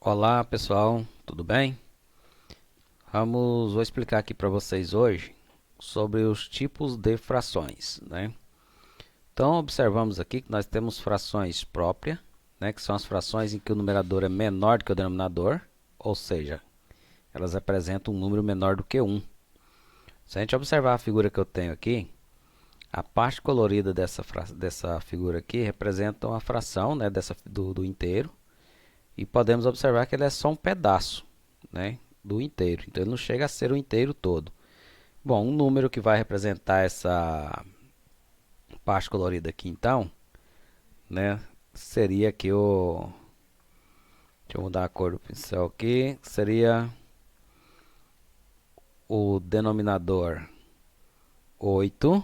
Olá pessoal, tudo bem? Vou explicar aqui para vocês hoje sobre os tipos de frações, né? Então observamos aqui que nós temos frações próprias, né, que são as frações em que o numerador é menor do que o denominador, ou seja, elas representam um número menor do que 1. Se a gente observar a figura que eu tenho aqui, a parte colorida dessa figura aqui representa uma fração, né, do inteiro, e podemos observar que ele é só um pedaço, né, do inteiro. Então ele não chega a ser o inteiro todo. Bom, um número que vai representar essa parte colorida aqui, então, né, seria aqui o... Deixa eu mudar a cor do pincel aqui. Seria o denominador 8,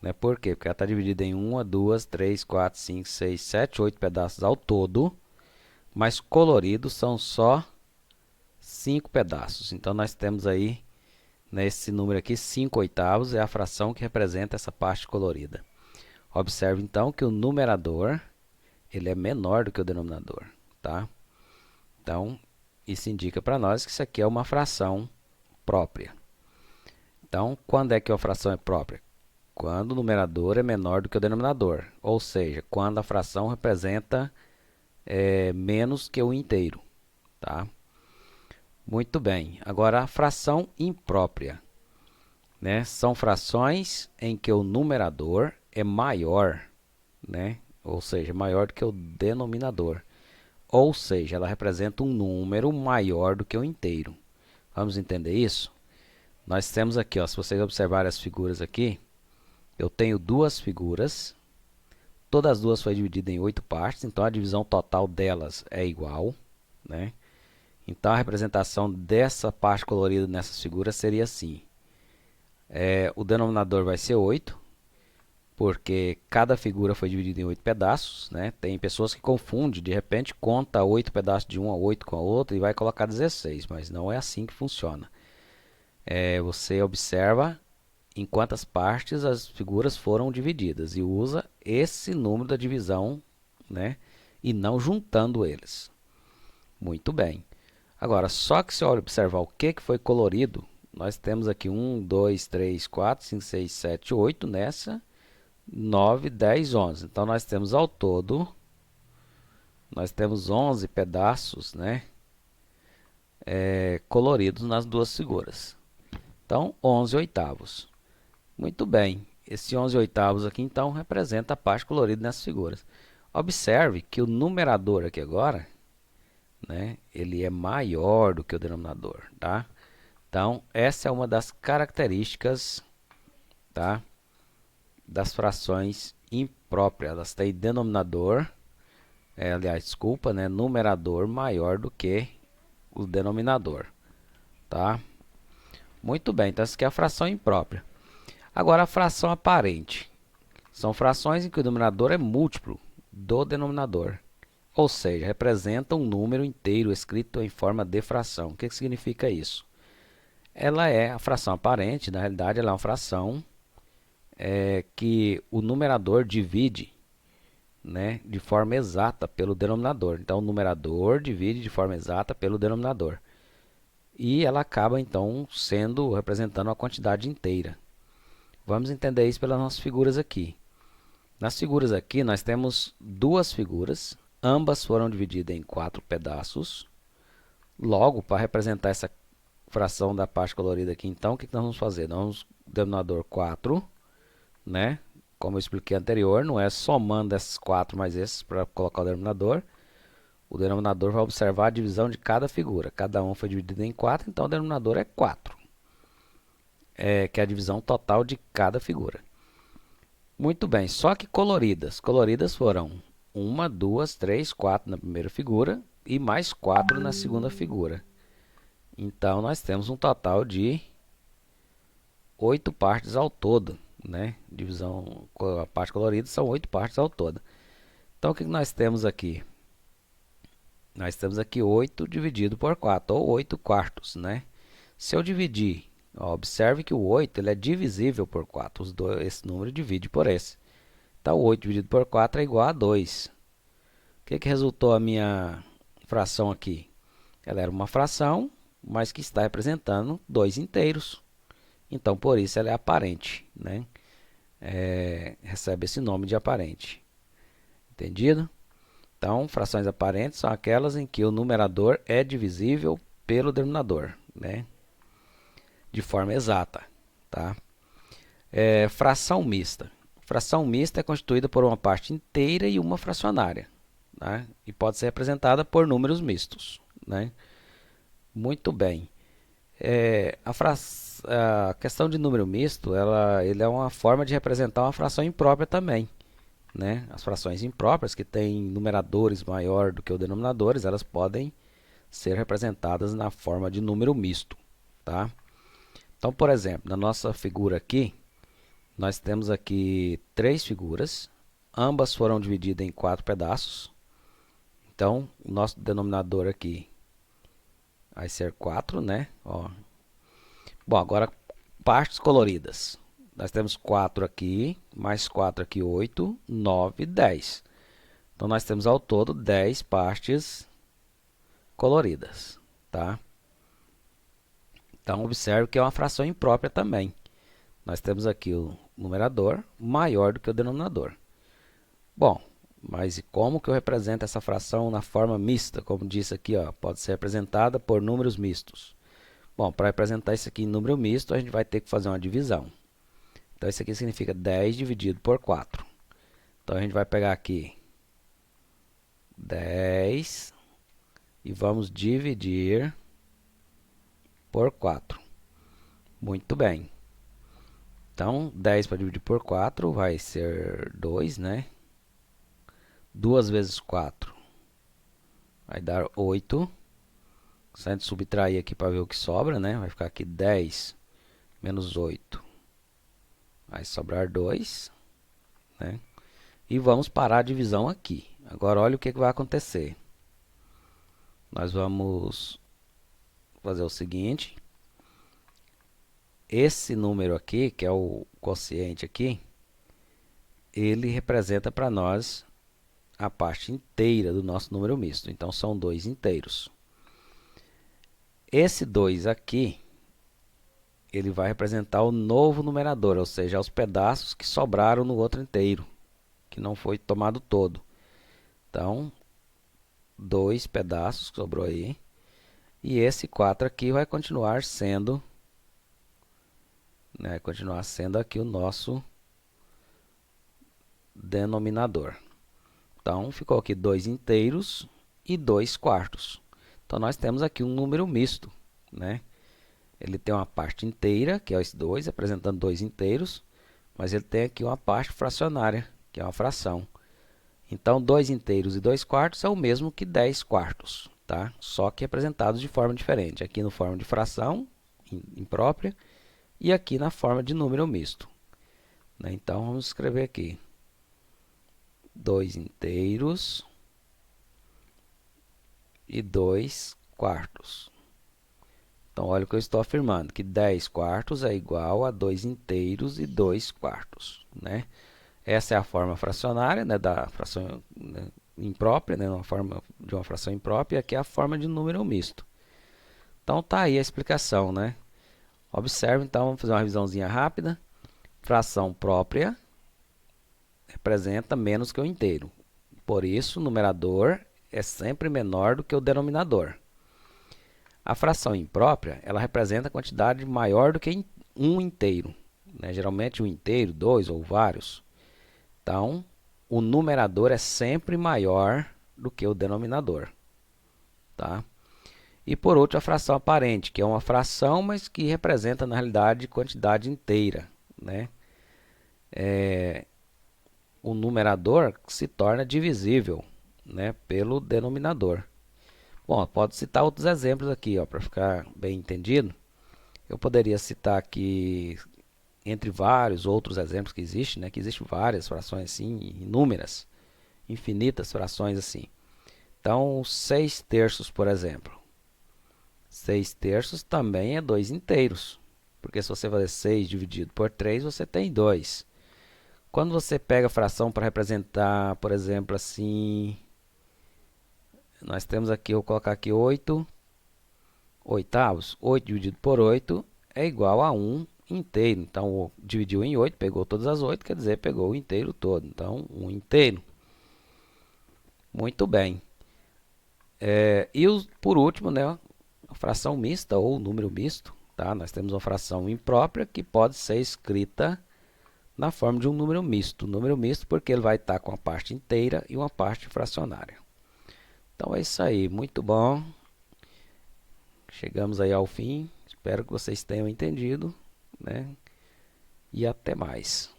né? Por quê? Porque ela está dividida em 1, 2, 3, 4, 5, 6, 7, 8 pedaços ao todo, mas coloridos são só 5 pedaços. Então nós temos aí, nesse número aqui, 5 oitavos é a fração que representa essa parte colorida. Observe então que o numerador ele é menor do que o denominador, tá? Então, isso indica para nós que isso aqui é uma fração própria. Então, quando é que a fração é própria? Quando o numerador é menor do que o denominador, ou seja, quando a fração representa menos que o inteiro, tá? Muito bem. Agora, a fração imprópria, né? São frações em que o numerador é maior, né? Ou seja, maior do que o denominador. Ou seja, ela representa um número maior do que o inteiro. Vamos entender isso? Nós temos aqui, ó, se vocês observarem as figuras aqui, eu tenho duas figuras. Todas as duas foram divididas em 8 partes, então a divisão total delas é igual, né? Então a representação dessa parte colorida nessas figuras seria assim. O denominador vai ser 8, porque cada figura foi dividida em 8 pedaços, né? Tem pessoas que confundem, de repente conta 8 pedaços de uma, 8 com a outra e vai colocar 16, mas não é assim que funciona. Você observa em quantas partes as figuras foram divididas e usa esse número da divisão, né? E não juntando eles. Muito bem. Agora, só que se eu observar o que foi colorido, nós temos aqui 1, 2, 3, 4, 5, 6, 7, 8 nessa, 9, 10, 11. Então, nós temos ao todo, nós temos 11 pedaços, né, coloridos nas duas figuras. Então, 11 oitavos. Muito bem. Esse 11 oitavos aqui, então, representa a parte colorida nessas figuras. Observe que o numerador aqui agora, né, ele é maior do que o denominador, tá? Então, essa é uma das características, tá, das frações impróprias. Elas têm denominador, aliás, desculpa, né, numerador maior do que o denominador, tá? Muito bem, então essa aqui é a fração imprópria. Agora, a fração aparente. São frações em que o numerador é múltiplo do denominador, ou seja, representa um número inteiro escrito em forma de fração. O que significa isso? Ela é a fração aparente, na realidade ela é uma fração que o numerador divide, né, de forma exata pelo denominador. Então, o numerador divide de forma exata pelo denominador. E ela acaba, então, representando uma quantidade inteira. Vamos entender isso pelas nossas figuras aqui. Nas figuras aqui, nós temos duas figuras, ambas foram divididas em 4 pedaços. Logo, para representar essa fração da parte colorida aqui, então, o que nós vamos fazer? Nós vamos denominador 4, né? Como eu expliquei anterior, não é somando esses 4 mais esses para colocar o denominador. O denominador vai observar a divisão de cada figura. Cada uma foi dividida em 4, então o denominador é 4. Que é a divisão total de cada figura. Muito bem, só que coloridas. Coloridas foram 1, 2, 3, 4 na primeira figura e mais 4 na segunda figura. Então, nós temos um total de 8 partes ao todo, né? Divisão, a parte colorida são 8 partes ao todo. Então, o que nós temos aqui? Nós temos aqui 8 dividido por 4, ou 8 quartos, né? Se eu dividir, ó, observe que o 8 ele é divisível por 4. Esse número divide por esse. Então, 8 dividido por 4 é igual a 2. O que resultou a minha fração aqui? Ela era uma fração, mas que está representando dois inteiros. Então, por isso ela é aparente, né? Recebe esse nome de aparente. Entendido? Então, frações aparentes são aquelas em que o numerador é divisível pelo denominador, né? De forma exata, tá? Fração mista. Fração mista é constituída por uma parte inteira e uma fracionária, né? E pode ser representada por números mistos, né? Muito bem. A questão de número misto, ele é uma forma de representar uma fração imprópria também, né? As frações impróprias, que têm numeradores maior do que os denominadores, elas podem ser representadas na forma de número misto, tá? Então, por exemplo, na nossa figura aqui, nós temos aqui três figuras, ambas foram divididas em 4 pedaços. Então, o nosso denominador aqui vai ser 4, né? Ó. Bom, agora partes coloridas. Nós temos 4 aqui, mais 4 aqui, 8, 9, 10. Então, nós temos ao todo 10 partes coloridas, tá? Então, observe que é uma fração imprópria também. Nós temos aqui o numerador maior do que o denominador. Bom, mas e como que eu represento essa fração na forma mista? Como disse aqui, ó, pode ser representada por números mistos. Bom, para representar isso aqui em número misto, a gente vai ter que fazer uma divisão. Então, isso aqui significa 10 dividido por 4. Então, a gente vai pegar aqui 10 e vamos dividir por 4. Muito bem. Então, 10 para dividir por 4 vai ser 2, né? 2 vezes 4 vai dar 8. Se a gente subtrair aqui para ver o que sobra, né? Vai ficar aqui 10 menos 8. Vai sobrar 2, né? E vamos parar a divisão aqui. Agora, olha o que vai acontecer. Nós vamos fazer o seguinte. Esse número aqui, que é o quociente aqui, ele representa para nós a parte inteira do nosso número misto. Então, são 2 inteiros. Esse 2 aqui, ele vai representar o novo numerador, ou seja, os pedaços que sobraram no outro inteiro, que não foi tomado todo. Então, 2 pedaços que sobrou aí. E esse 4 aqui vai continuar sendo, né, aqui o nosso denominador. Então, ficou aqui 2 inteiros e 2 quartos. Então, nós temos aqui um número misto, né? Ele tem uma parte inteira, que é esse 2, representando 2 inteiros, mas ele tem aqui uma parte fracionária, que é uma fração. Então, 2 inteiros e 2 quartos é o mesmo que 10 quartos, tá? Só que representados de forma diferente. Aqui na forma de fração imprópria e aqui na forma de número misto, né? Então, vamos escrever aqui 2 inteiros e 2 quartos. Então, olha o que eu estou afirmando, que 10 quartos é igual a 2 inteiros e 2 quartos, né? Essa é a forma fracionária, né, da fração, né, imprópria, né, uma forma de uma fração imprópria, e aqui é a forma de número misto. Então, tá aí a explicação, né? Observe, então, vamos fazer uma revisãozinha rápida. Fração própria representa menos que o inteiro. Por isso, o numerador é sempre menor do que o denominador. A fração imprópria, ela representa a quantidade maior do que um inteiro, né? Geralmente um inteiro, 2 ou vários. Então, o numerador é sempre maior do que o denominador, tá? E por último, a fração aparente, que é uma fração, mas que representa na realidade quantidade inteira, né? O numerador se torna divisível, né, pelo denominador. Bom, pode citar outros exemplos aqui, para ficar bem entendido. Eu poderia citar aqui, entre vários outros exemplos que existem, né, que existem várias frações assim, inúmeras, infinitas frações assim. Então, 6 terços, por exemplo. 6 terços também é 2 inteiros, porque se você fazer 6 dividido por 3, você tem 2. Quando você pega a fração para representar, por exemplo, assim, nós temos aqui, eu vou colocar aqui 8 oitavos. 8 dividido por 8 é igual a 1 inteiro. Então, dividiu em 8, pegou todas as 8, quer dizer, pegou o inteiro todo. Então, 1 inteiro. Muito bem. Por último, né, a fração mista ou número misto. Tá? Nós temos uma fração imprópria que pode ser escrita na forma de um número misto. Número misto porque ele vai estar com a parte inteira e uma parte fracionária. Então é isso aí, muito bom. Chegamos aí ao fim. Espero que vocês tenham entendido, né? E até mais.